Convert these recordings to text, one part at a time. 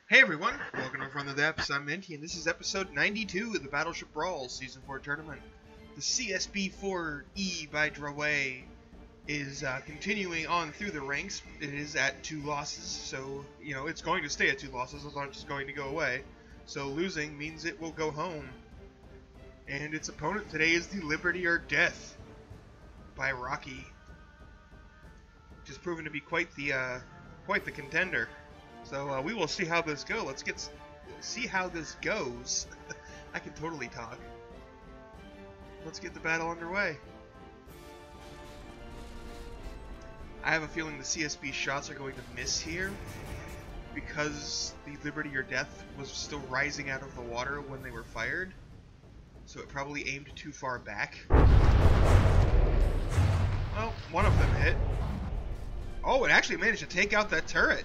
Hey everyone, welcome to From the Depths. I'm Minty, and this is episode 92 of the Battleship Brawl Season 4 tournament. The CSBIVE by Draway is continuing on through the ranks. It is at 2 losses, so, it's going to stay at 2 losses. It's not just going to go away. So losing means it will go home. And its opponent today is the Liberty or Death by Rocky, which has proven to be quite the contender. So we will see how this goes. Let's see how this goes. I can totally talk. Let's get the battle underway. I have a feeling the CSB shots are going to miss here because the Liberty or Death was still rising out of the water when they were fired. So it probably aimed too far back. Well, one of them hit. Oh, it actually managed to take out that turret.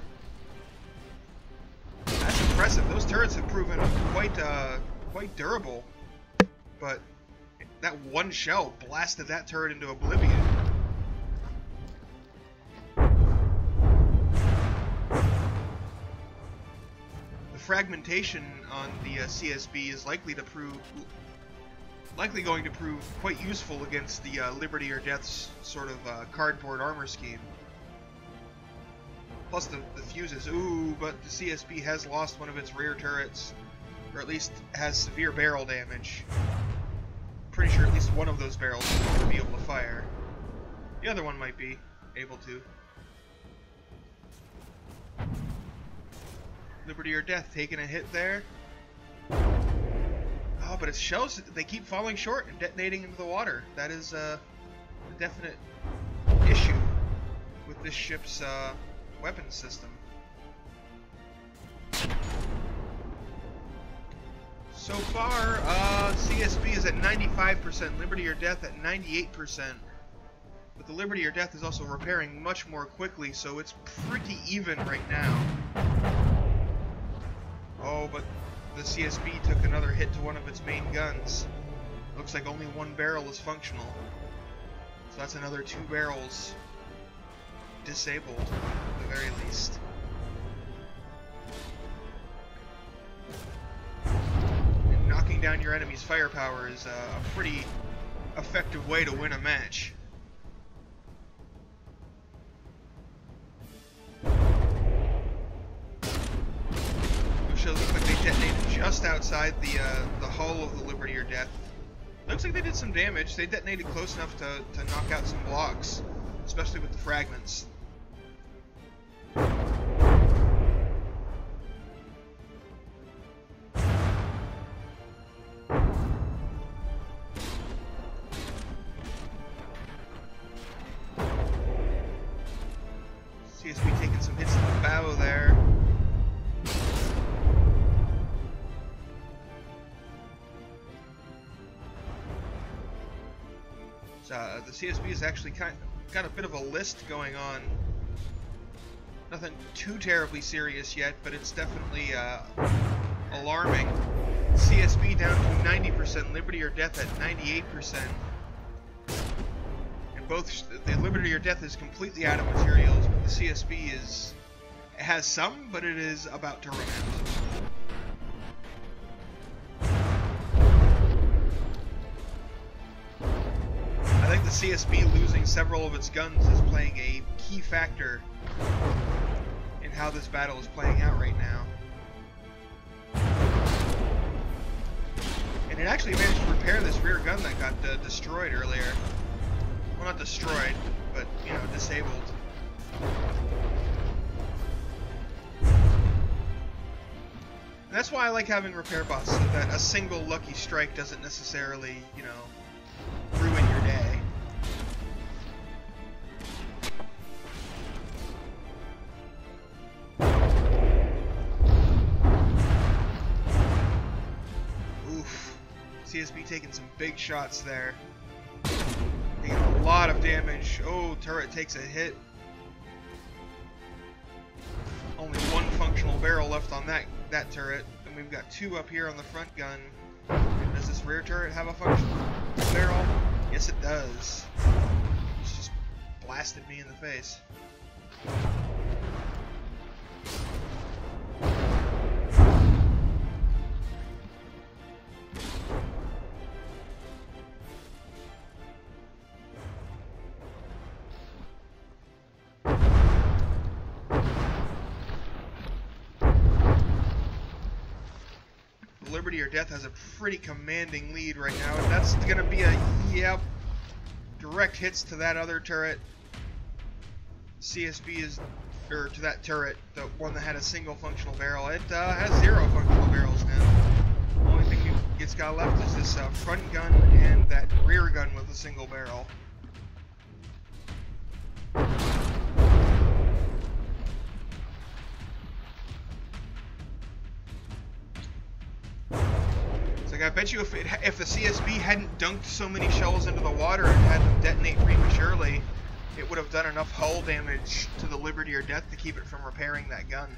That's impressive. Those turrets have proven quite durable, but that one shell blasted that turret into oblivion. The fragmentation on the CSB is likely going to prove quite useful against the Liberty or Death's sort of cardboard armor scheme. Plus the fuses. Ooh, but the CSB has lost one of its rear turrets, or at least has severe barrel damage. Pretty sure at least one of those barrels will be able to fire. The other one might be able to. Liberty or Death taking a hit there. Oh, but its shells, they keep falling short and detonating into the water. That is a definite issue with this ship's weapon system. So far, CSB is at 95%, Liberty or Death at 98%. But the Liberty or Death is also repairing much more quickly, so it's pretty even right now. Oh, but the CSB took another hit to one of its main guns. Looks like only one barrel is functional. So that's another 2 barrels disabled, at the very least. And knocking down your enemy's firepower is a pretty effective way to win a match. Those shells look like they detonated just outside the hull of the Liberty or Death. Looks like they did some damage. They detonated close enough to knock out some blocks, especially with the fragments. CSB taking some hits to the bow there. So, the CSB is actually got a bit of a list going on. Nothing too terribly serious yet, but it's definitely alarming. CSB down to 90%, Liberty or Death at 98%. And both the Liberty or Death is completely out of materials, but the CSB has some, but it is about to run out. I think the CSB losing several of its guns is playing a key factor in how this battle is playing out right now. And it actually managed to repair this rear gun that got destroyed earlier. Well, not destroyed, but, disabled. And that's why I like having repair bots, so that a single lucky strike doesn't necessarily, ruin your day. Oof. CSB taking some big shots there. Taking a lot of damage. Oh, turret takes a hit. Only one functional barrel left on that turret, and we've got 2 up here on the front gun. Does this rear turret have a functional barrel? Yes, it does. It's just blasted me in the face. Liberty or Death has a pretty commanding lead right now, and that's going to be a, yep, direct hits to that other turret. CSB is, or to that turret, the one that had a single functional barrel. It has 0 functional barrels now. The only thing it's got left is this front gun and that rear gun with a single barrel. I bet you if the CSB hadn't dunked so many shells into the water and had them detonate prematurely, it would have done enough hull damage to the Liberty or Death to keep it from repairing that gun.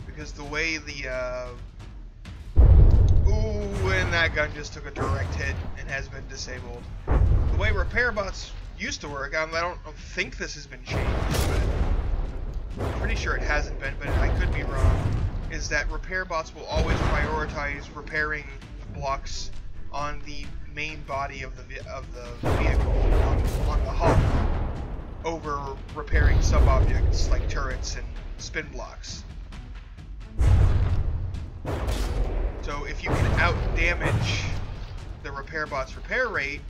Because the way the ooh, and that gun just took a direct hit and has been disabled. The way repair bots used to work, I don't think this has been changed, but I'm pretty sure it hasn't been, but I could be wrong, is that repair bots will always prioritize repairing blocks on the main body of the vehicle, on the hull, over repairing sub-objects like turrets and spin blocks. So if you can out-damage the repair bot's repair rate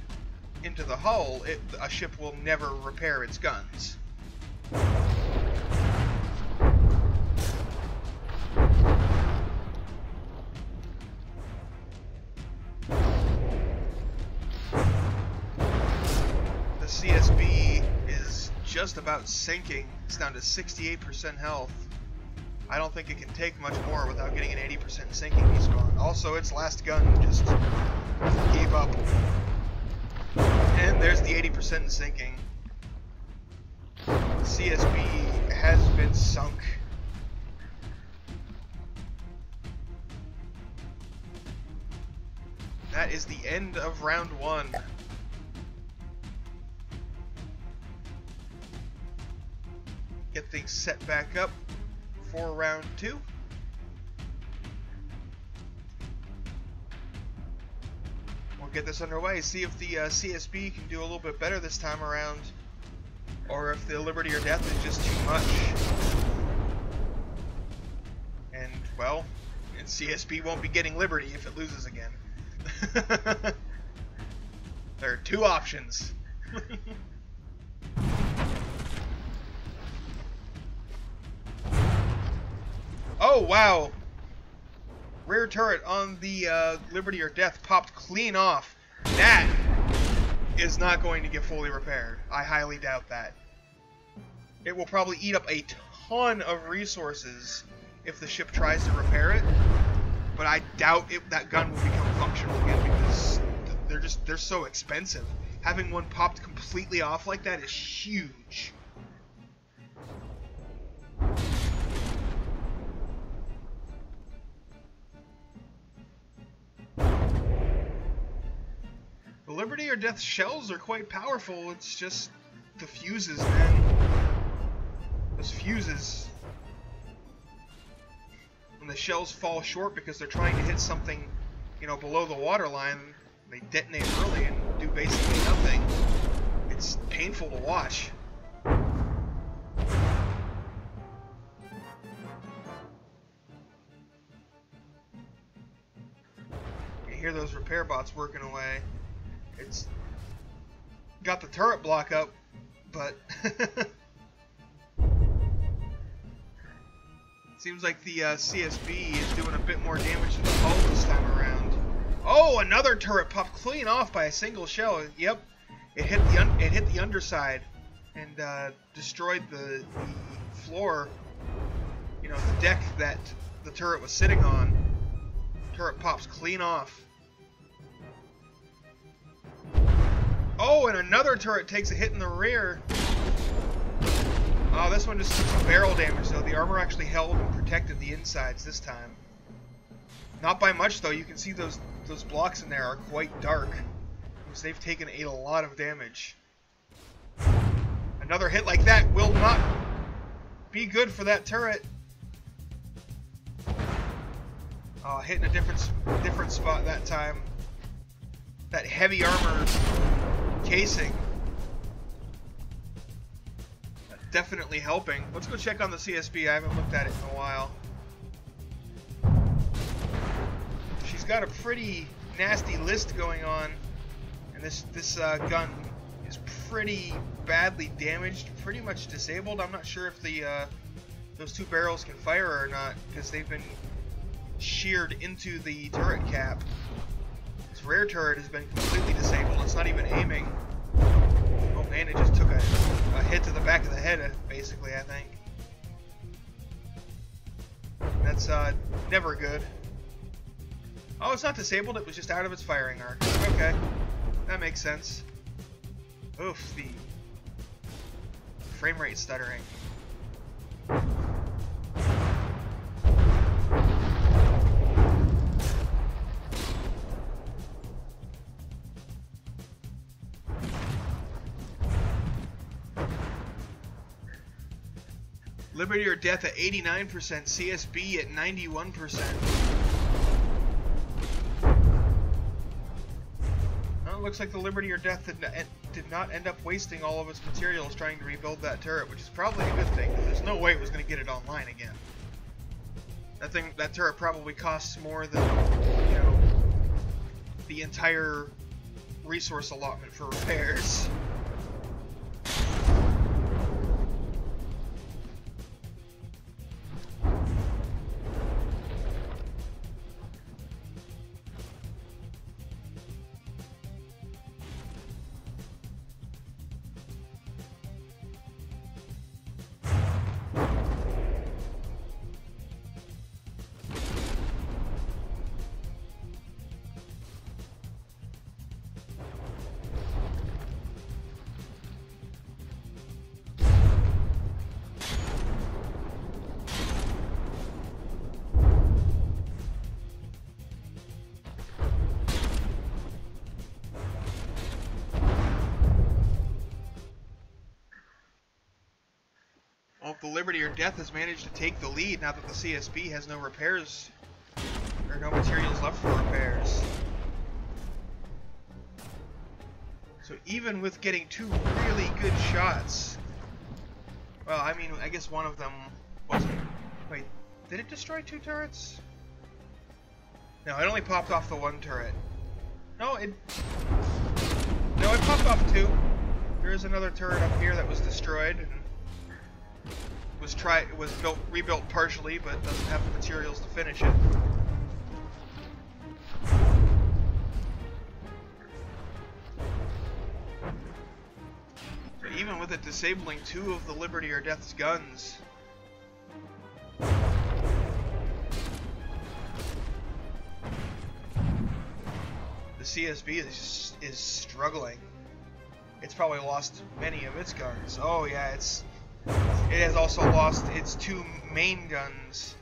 into the hull, a ship will never repair its guns. CSB is just about sinking. It's down to 68% health. I don't think it can take much more without getting an 80% sinking despawn. Also, its last gun just gave up. And there's the 80% sinking. CSB has been sunk. That is the end of round 1. Get things set back up for round 2. We'll get this underway, see if the CSB can do a little bit better this time around, or if the Liberty or Death is just too much. And, well, CSB won't be getting Liberty if it loses again. There are 2 options. Oh, wow. Rear turret on the Liberty or Death popped clean off. That is not going to get fully repaired. I highly doubt that. It will probably eat up a ton of resources if the ship tries to repair it. But I doubt that gun will become functional again because they're so expensive. Having one popped completely off like that is huge. The Liberty or Death shells are quite powerful, it's just the fuses, man. Those fuses. When the shells fall short because they're trying to hit something, you know, below the waterline, they detonate early and do basically nothing. It's painful to watch. You hear those repair bots working away. It's got the turret block up, but seems like the CSB is doing a bit more damage to the hull this time around. Oh, another turret popped clean off by a single shell. Yep, it hit the underside and destroyed the floor. You know, the deck that the turret was sitting on. Turret pops clean off. Oh, and another turret takes a hit in the rear. Oh, this one just took some barrel damage, though. The armor actually held and protected the insides this time. Not by much, though. You can see those blocks in there are quite dark, because they've taken a lot of damage. Another hit like that will not be good for that turret. Oh, hitting a different spot that time. That heavy armor casing. definitely helping. Let's go check on the CSB. I haven't looked at it in a while. She's got a pretty nasty list going on, and this gun is pretty badly damaged, pretty much disabled. I'm not sure if the those two barrels can fire or not, because they've been sheared into the turret cap. This rear turret has been completely disabled. It's not even aiming. Oh man, it just took a hit to the back of the head, basically, I think. That's never good. Oh, it's not disabled, it was just out of its firing arc. Okay, that makes sense. Oof, the frame rate stuttering. Liberty or Death at 89%, CSB at 91%. Well, it looks like the Liberty or Death did not end up wasting all of its materials trying to rebuild that turret, which is probably a good thing, because there's no way it was going to get it online again. That turret probably costs more than, you know, the entire resource allotment for repairs. Well, the Liberty or Death has managed to take the lead now that the CSB has no repairs, or no materials left for repairs. So even with getting two really good shots, well, I mean, I guess one of them wasn't. Wait, did it destroy two turrets? No, it only popped off the one turret. No, it popped off two. There is another turret up here that was destroyed and was rebuilt partially, but doesn't have the materials to finish it. So even with it disabling two of the Liberty or Death's guns, the CSB is struggling. It's probably lost many of its guns. Oh yeah, it has also lost its two main guns,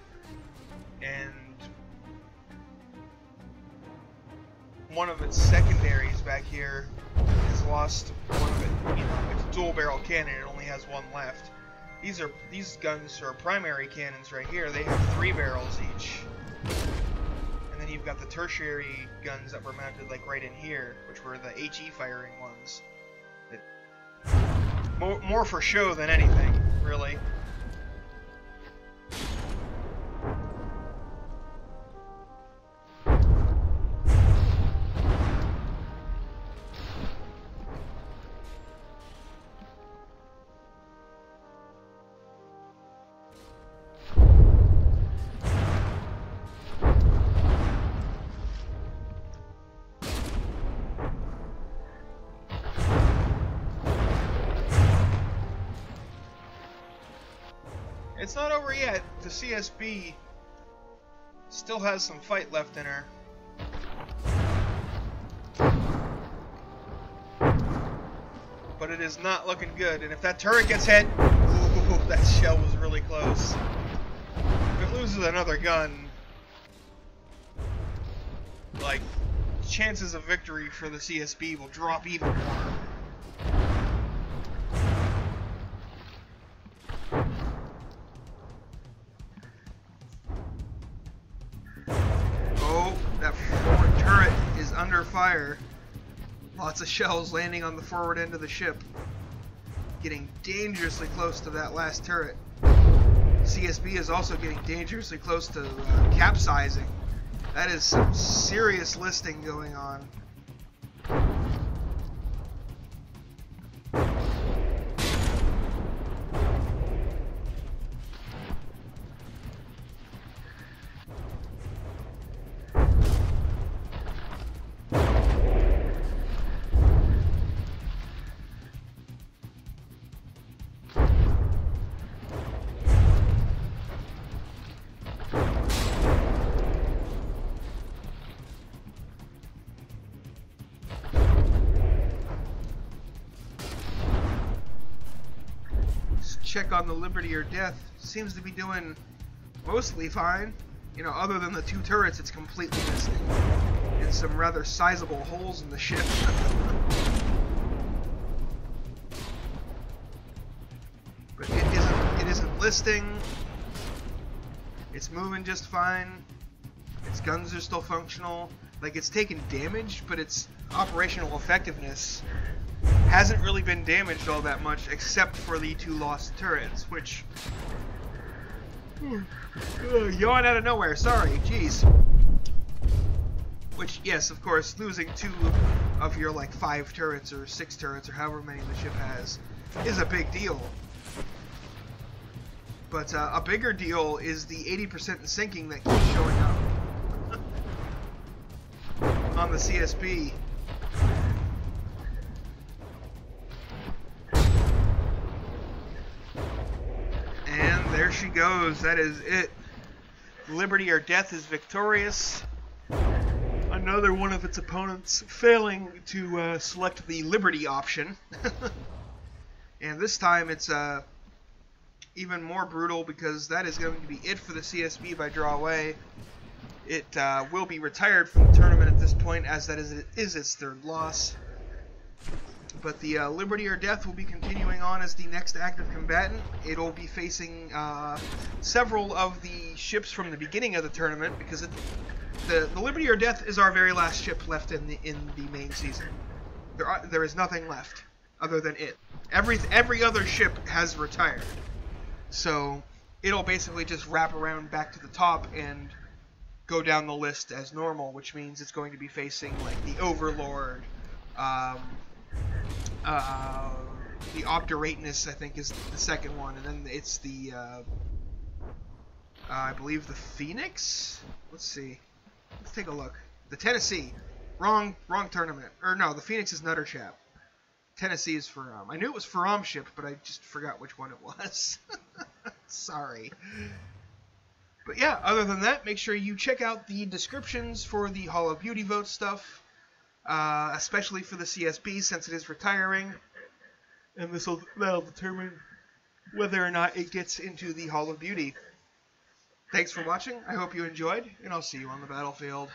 and one of its secondaries back here has lost one of it. You know, it's a dual barrel cannon, it only has one left. These guns are primary cannons right here. They have 3 barrels each. And then you've got the tertiary guns that were mounted like right in here, which were the HE firing ones. More for show than anything, really. It's not over yet. The CSB still has some fight left in her. But it is not looking good. And if that turret gets hit, ooh, that shell was really close. If it loses another gun, like, chances of victory for the CSB will drop even more. Under fire. Lots of shells landing on the forward end of the ship. getting dangerously close to that last turret. CSB is also getting dangerously close to capsizing. That is some serious listing going on. Check on the Liberty or Death. Seems to be doing mostly fine. You know, other than the two turrets, it's completely missing. And some rather sizable holes in the ship. But it isn't listing. It's moving just fine. Its guns are still functional. Like, it's taken damage, but its operational effectiveness hasn't really been damaged all that much, except for the two lost turrets, which... yawn out of nowhere, sorry, jeez. Which, yes, of course, losing two of your, like, 5 turrets or 6 turrets or however many the ship has is a big deal. But a bigger deal is the 80% sinking that keeps showing up on the CSB. There she goes. That is it. Liberty or Death is victorious. Another one of its opponents failing to select the Liberty option. And this time it's even more brutal because that is going to be it for the CSB by draw away. It will be retired from the tournament at this point, as that is its third loss. But the Liberty or Death will be continuing on as the next active combatant. It'll be facing several of the ships from the beginning of the tournament, because the Liberty or Death is our very last ship left in the main season. There is nothing left other than it. Every other ship has retired, so it'll basically just wrap around back to the top and go down the list as normal, which means it's going to be facing like the Overlord. The Obdurateness, I think, is the second one, and then it's the, I believe the Phoenix? Let's see. Let's take a look. The Tennessee. Wrong tournament. Or no, the Phoenix is Nutterchap. Tennessee is Faram. I knew it was Faram ship, but I just forgot which one it was. Sorry. But yeah, other than that, make sure you check out the descriptions for the Hall of Beauty vote stuff. Especially for the CSB, since it is retiring, and that'll determine whether or not it gets into the Hall of Beauty. Thanks for watching, I hope you enjoyed, and I'll see you on the battlefield.